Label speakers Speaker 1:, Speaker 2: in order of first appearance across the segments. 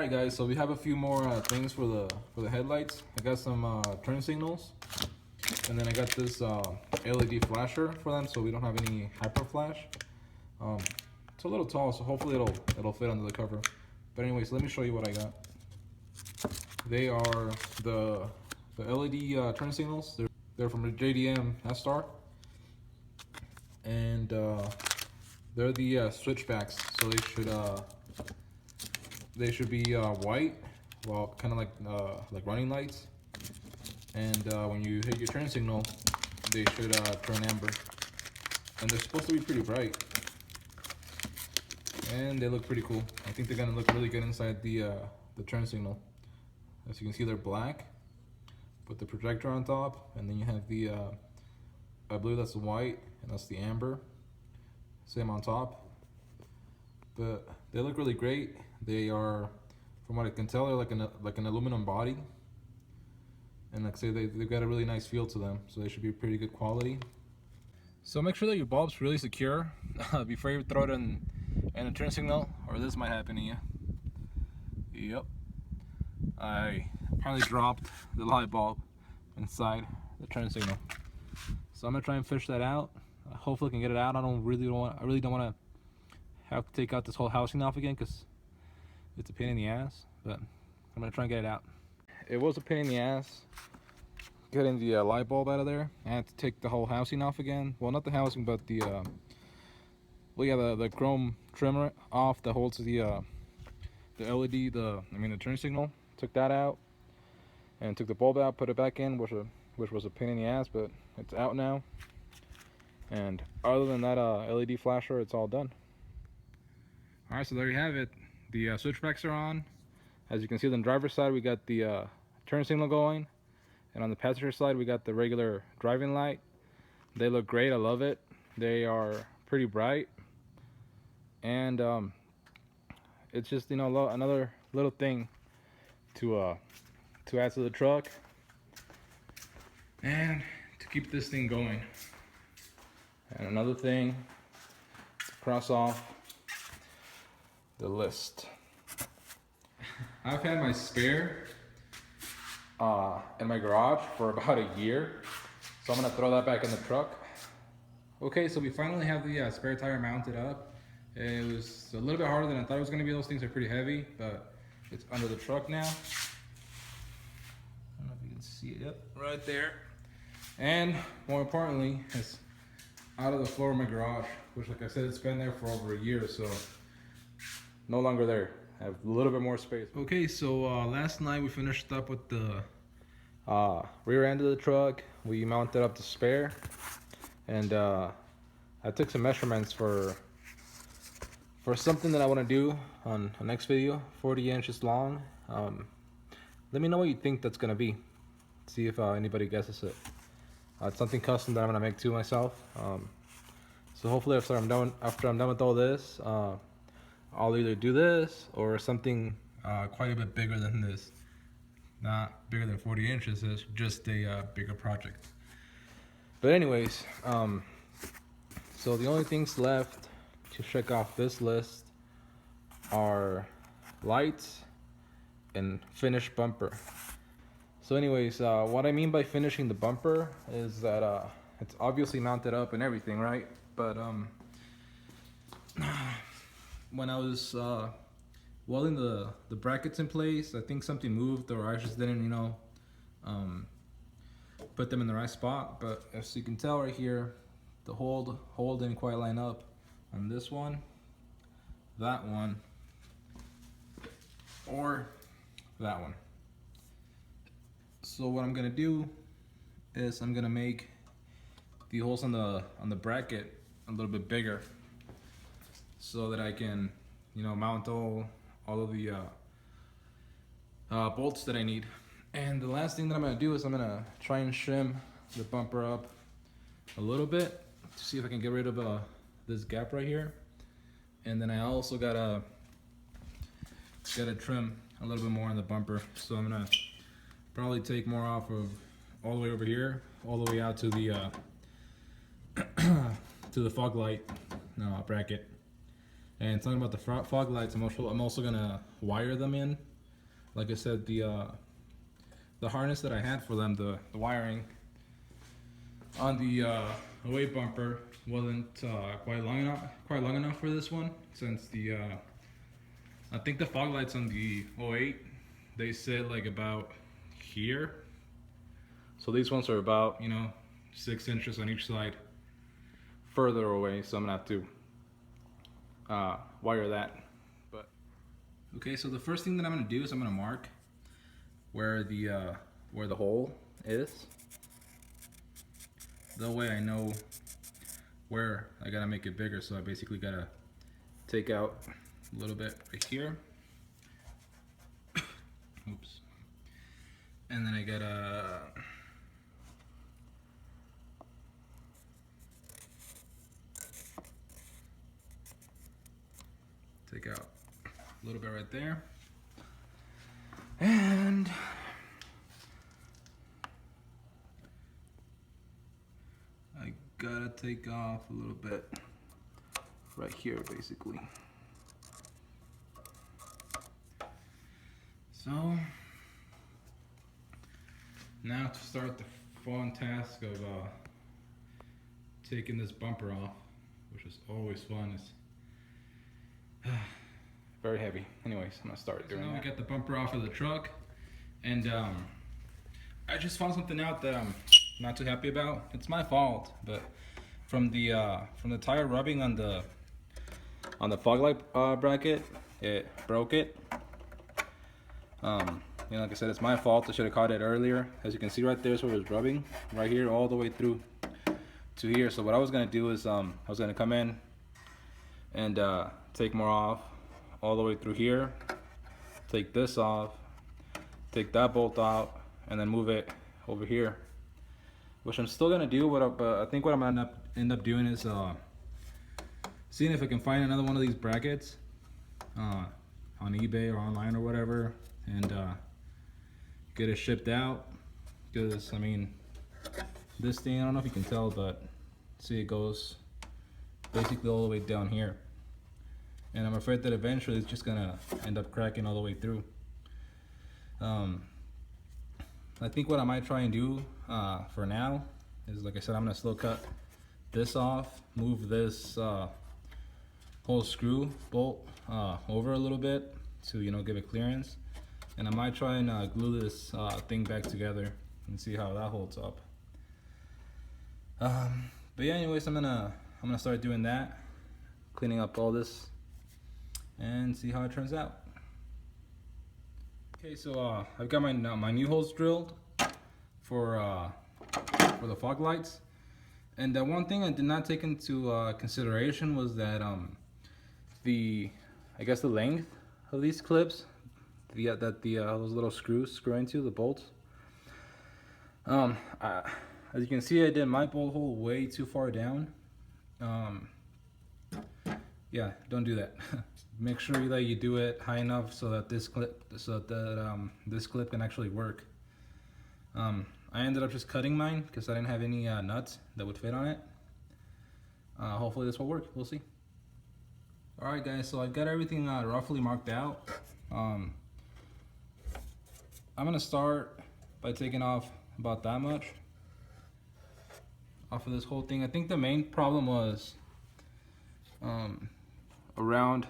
Speaker 1: Alright guys, so we have a few more things for the headlights. I got some turn signals, and then I got this LED flasher for them, so we don't have any hyper flash. It's a little tall, so hopefully it'll fit under the cover. But anyways, let me show you what I got. They are the LED turn signals. They're from the JDM S-Star, and they're the switchbacks, so they should be white, well, kind of like running lights. And when you hit your turn signal, they should turn amber. And they're supposed to be pretty bright. And they look pretty cool. I think they're gonna look really good inside the turn signal. As you can see, they're black with the projector on top, and then you have the I believe that's the white, and that's the amber. Same on top. But they look really great. They are, from what I can tell, they're like an aluminum body, and like I say, they've got a really nice feel to them, so they should be pretty good quality. So make sure that your bulb's really secure before you throw it in a turn signal, or this might happen to you. Yep, I apparently dropped the light bulb inside the turn signal, so I'm gonna try and fish that out. Hopefully I can get it out. I really don't want to have to take out this whole housing off again, because it's a pain in the ass, but I'm gonna try and get it out. It was a pain in the ass getting the light bulb out of there. I had to take the whole housing off again. Well, not the housing, but the the chrome trimmer off that holds the LED, the turn signal. Took that out and took the bulb out, put it back in, which was a pain in the ass, but it's out now. And other than that LED flasher, it's all done. Alright, so there you have it. The switchbacks are on. As you can see on the driver's side, we got the turn signal going, and on the passenger side we got the regular driving light. They look great. I love it. They are pretty bright, and it's just, another little thing to add to the truck and to keep this thing going. And another thing to cross off the list. I've had my spare in my garage for about a year, so I'm gonna throw that back in the truck. Okay, so we finally have the spare tire mounted up. It was a little bit harder than I thought it was gonna be. Those things are pretty heavy, but it's under the truck now. I don't know if you can see it. Yep, right there. And more importantly, it's out of the floor of my garage, which, like I said, it's been there for over a year, so no longer there. I have a little bit more space. Okay, so last night we finished up with the rear end of the truck. We mounted up the spare, and I took some measurements for something that I want to do on the next video, 40 inches long. Let me know what you think that's gonna be. See if anybody guesses it. It's something custom that I'm gonna make to myself. So hopefully after I'm done with all this, I'll either do this or something quite a bit bigger than this. Not bigger than 40 inches, it's just a bigger project. But anyways, so the only things left to check off this list are lights and finished bumper. So anyways, what I mean by finishing the bumper is that it's obviously mounted up and everything, right? But when I was welding the brackets in place, I think something moved, or I just didn't, put them in the right spot. But as you can tell right here, the hole didn't quite line up on this one, that one, or that one. So what I'm gonna do is I'm gonna make the holes on the bracket a little bit bigger, so that I can, mount all of the bolts that I need. And the last thing that I'm gonna do is I'm gonna try and trim the bumper up a little bit to see if I can get rid of this gap right here. And then I also gotta trim a little bit more on the bumper. So I'm gonna probably take more off of all the way over here, all the way out to the to the fog light bracket. And talking about the fog lights, I'm also gonna wire them in like I said, the harness that I had for them, the wiring on the 08 bumper wasn't quite long enough for this one, since the I think the fog lights on the 08, they sit like about here. So these ones are about, you know, 6 inches on each side further away, so I'm gonna have to wire that. But okay, so the first thing that I'm gonna do is I'm gonna mark where the hole is. That way I know where I gotta make it bigger. So I basically gotta take out a little bit right here. Oops. And then I gotta take out a little bit right there. And I gotta take off a little bit right here, basically. So now to start the fun task of taking this bumper off, which is always fun. It's very heavy. Anyways, I'm gonna start doing that. We got the bumper off of the truck, and I just found something out that I'm not too happy about. It's my fault, but from the tire rubbing on the fog light bracket, it broke it. You know, like I said, it's my fault. I should have caught it earlier. As you can see right there is where it was rubbing, right here, all the way through to here. So what I was gonna do is I was gonna come in and take more off all the way through here, take this off, take that bolt out, and then move it over here, which I'm still gonna do. But I think what I'm gonna end up doing is seeing if I can find another one of these brackets on eBay or online or whatever, and get it shipped out. Because I mean, this thing, I don't know if you can tell, but see, it goes basically all the way down here, and I'm afraid that eventually it's just gonna end up cracking all the way through. I think what I might try and do for now is, like I said, I'm gonna slow cut this off, move this whole screw bolt over a little bit to, you know, give it clearance, and I might try and glue this thing back together and see how that holds up. But yeah, anyways, I'm gonna start doing that, cleaning up all this, and see how it turns out. Okay, so I've got my new holes drilled for the fog lights, and one thing I did not take into consideration was that I guess the length of these clips, those little screws screw into the bolts. As you can see, I did my bolt hole way too far down. Yeah, don't do that. Make sure that you do it high enough so that this clip can actually work. I ended up just cutting mine because I didn't have any nuts that would fit on it. Hopefully this will work. We'll see. Alright guys, so I've got everything roughly marked out. I'm gonna start by taking off about that much off of this whole thing. I think the main problem was around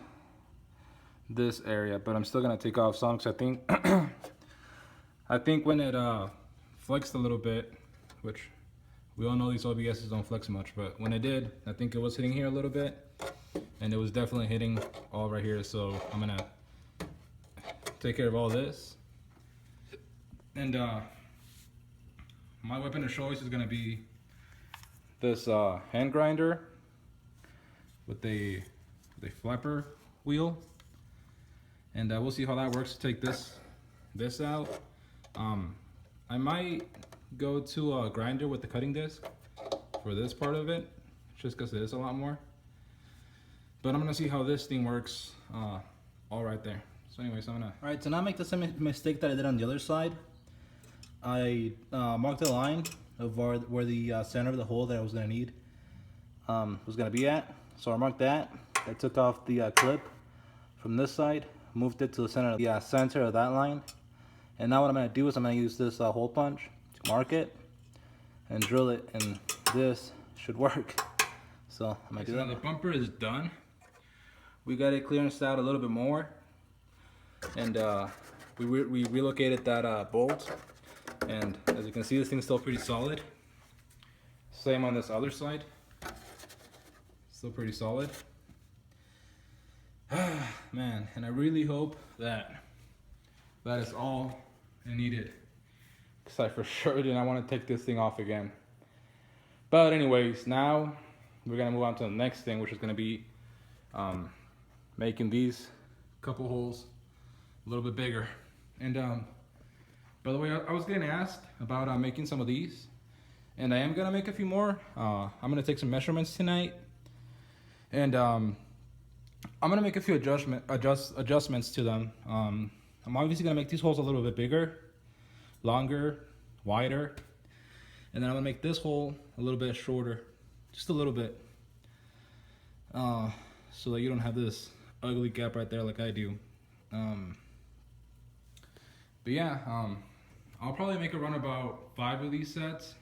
Speaker 1: this area, but I'm still gonna take off some because I think when it flexed a little bit, which we all know these OBSs don't flex much, but when it did, I think it was hitting here a little bit, and it was definitely hitting all right here. So I'm gonna take care of all this, and my weapon of choice is gonna be this hand grinder with a flapper wheel, and we'll see how that works to take this out. I might go to a grinder with the cutting disc for this part of it, just because it is a lot more. But I'm gonna see how this thing works all right there. So anyways, I'm gonna... Alright, to not make the same mistake that I did on the other side, I marked a line of where the center of the hole that I was gonna need was gonna be at. So I marked that. I took off the clip from this side
Speaker 2: moved it to the center of that line. And now what I'm gonna do is I'm gonna use this hole punch to mark it and drill it, and this should work. So I'm gonna do that.
Speaker 1: The bumper is done.
Speaker 2: We got it clearanced out a little bit more, and we relocated that bolt. And as you can see, this thing's still pretty solid. Same on this other side. Still pretty solid. Man, and I really hope that that is all I needed, because I for sure do not want to take this thing off again. But anyways, now we're gonna move on to the next thing, which is gonna be making these couple holes a little bit bigger. And by the way, I was getting asked about making some of these, and I am gonna make a few more. I'm gonna take some measurements tonight, and I'm gonna make a few adjustments to them. I'm obviously gonna make these holes a little bit bigger, longer, wider, and then I'm gonna make this hole a little bit shorter, just a little bit, so that you don't have this ugly gap right there like I do. But yeah, I'll probably make a run about 5 of these sets.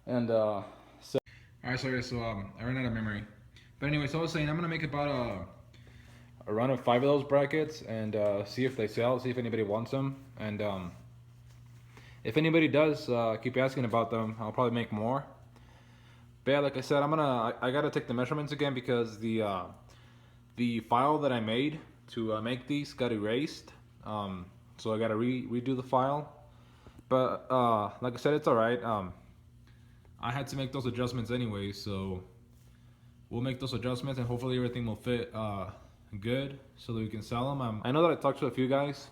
Speaker 2: And so alright, sorry, so I ran out of memory. But anyway, so I was saying I'm gonna make about a run of 5 of those brackets and see if they sell, see if anybody wants them. And if anybody does keep asking about them, I'll probably make more. But yeah, like I said, I gotta take the measurements again, because the file that I made to make these got erased. So I gotta redo the file. But like I said, it's alright. I had to make those adjustments anyway, so we'll make those adjustments and hopefully everything will fit good so that we can sell them. I know that I talked to a few guys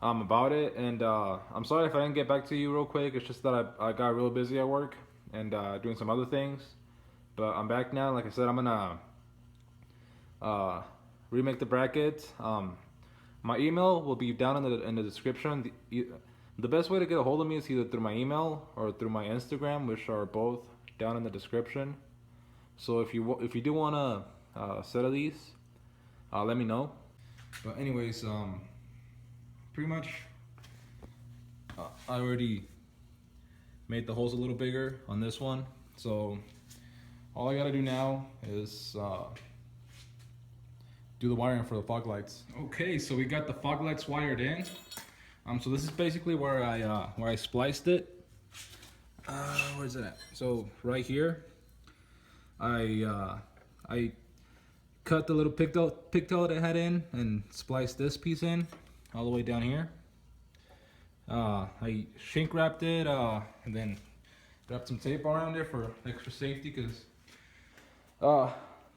Speaker 2: about it, and I'm sorry if I didn't get back to you real quick. It's just that I got real busy at work and doing some other things. But I'm back now. Like I said, I'm gonna remake the brackets. My email will be down in the description. The best way to get a hold of me is either through my email or through my Instagram, which are both down in the description. So if you do want a set of these, let me know. But anyways, pretty much I already made the holes a little bigger on this one. So all I gotta do now is do the wiring for the fog lights. Okay, so we got the fog lights wired in. So this is basically where I spliced it. Where's it at? So right here, I cut the little pigtail that it had in and spliced this piece in all the way down here. I shrink wrapped it and then wrapped some tape around it for extra safety, because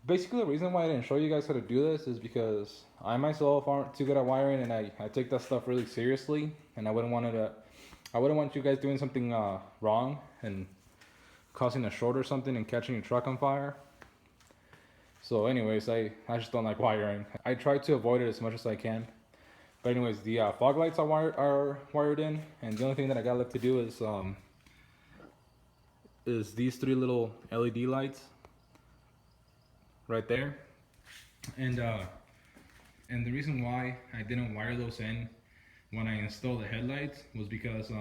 Speaker 2: basically the reason why I didn't show you guys how to do this is because I myself aren't too good at wiring, and I take that stuff really seriously, and I wouldn't want you guys doing something wrong and causing a short or something and catching your truck on fire. So anyways, I just don't like wiring. I try to avoid it as much as I can. But anyways, the fog lights are wired in, and the only thing that I got left to do is these 3 little LED lights right there. And the reason why I didn't wire those in when I installed the headlights was because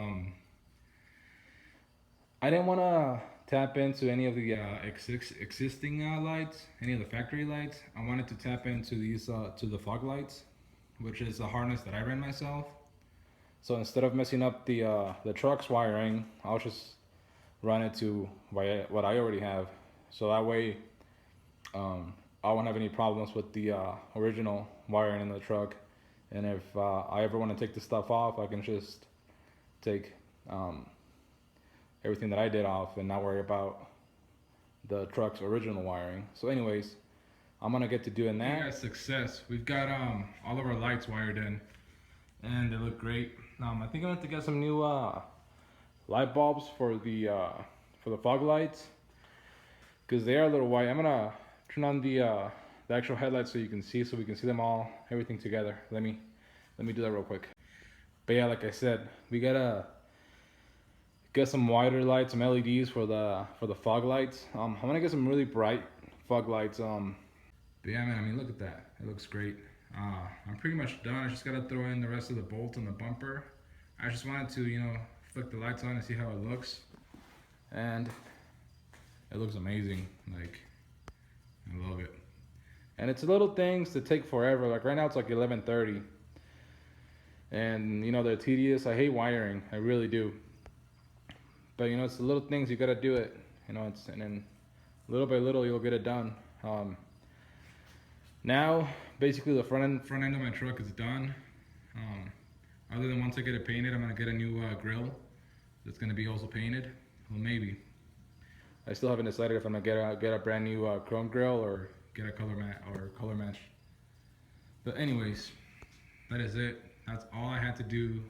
Speaker 2: I didn't want to tap into any of the existing lights, any of the factory lights. I wanted to tap into these to the fog lights, which is a harness that I ran myself. So instead of messing up the truck's wiring, I'll just run it to what I already have. So that way I won't have any problems with the original wiring in the truck. And if I ever want to take the stuff off, I can just take everything that I did off and not worry about the truck's original wiring. So anyways, I'm gonna get to doing that. We got success. We've got all of our lights wired in, and they look great. I think I'm gonna have to get some new light bulbs for the fog lights, because they are a little white. I'm gonna turn on the actual headlights so we can see them all, everything together. Let me do that real quick. But yeah, like I said, we gotta get some wider lights, some LEDs for the fog lights. I'm gonna get some really bright fog lights. But yeah, man, I mean, look at that. It looks great. I'm pretty much done. I just gotta throw in the rest of the bolts on the bumper. I just wanted to, you know, flick the lights on and see how it looks. And it looks amazing. Like, I love it. And it's little things that take forever. Like right now it's like 11:30. And you know, they're tedious. I hate wiring. I really do. But you know, it's the little things, you gotta do it. You know, and then little by little you'll get it done. Now, basically the front end of my truck is done. Other than once I get it painted, I'm gonna get a new grill that's gonna be also painted. Well, maybe. I still haven't decided if I'm gonna get a brand new chrome grill or get a color match. But anyways, that is it. That's all I had to do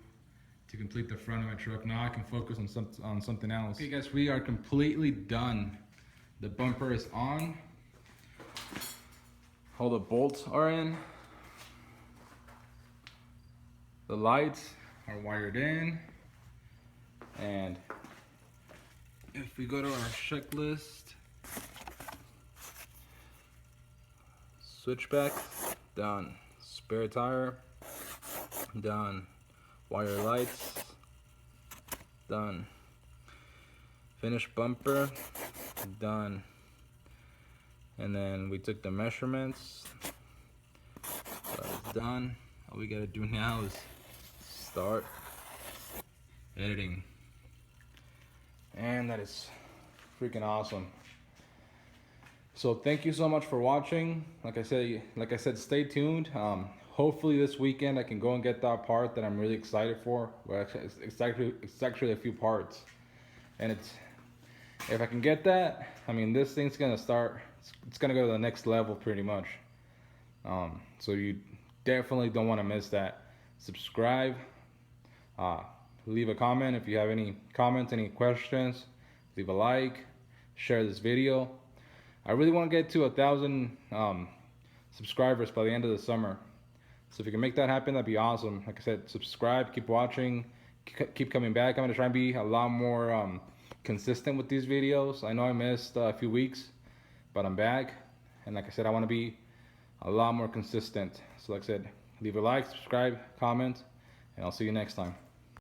Speaker 2: to complete the front of my truck. Now I can focus on something else. Okay, guys, we are completely done. The bumper is on. All the bolts are in. The lights are wired in. And if we go to our checklist, switchback, done. Spare tire, done. Wire lights, done. Finished bumper, done. And then we took the measurements, that is done. All we gotta do now is start editing. And that is freaking awesome. So thank you so much for watching. Like I said, stay tuned. Hopefully this weekend I can go and get that part that I'm really excited for. Well, it's actually a few parts, and if I can get that, I mean, this thing's gonna start. It's gonna go to the next level pretty much. So you definitely don't want to miss that. Subscribe. Leave a comment if you have any comments, any questions. Leave a like. Share this video. I really want to get to 1,000 subscribers by the end of the summer. So if you can make that happen, that'd be awesome. Like I said, subscribe, keep watching, keep coming back. I'm gonna try and be a lot more consistent with these videos. I know I missed a few weeks, but I'm back. And like I said, I want to be a lot more consistent. So like I said, leave a like, subscribe, comment, and I'll see you next time.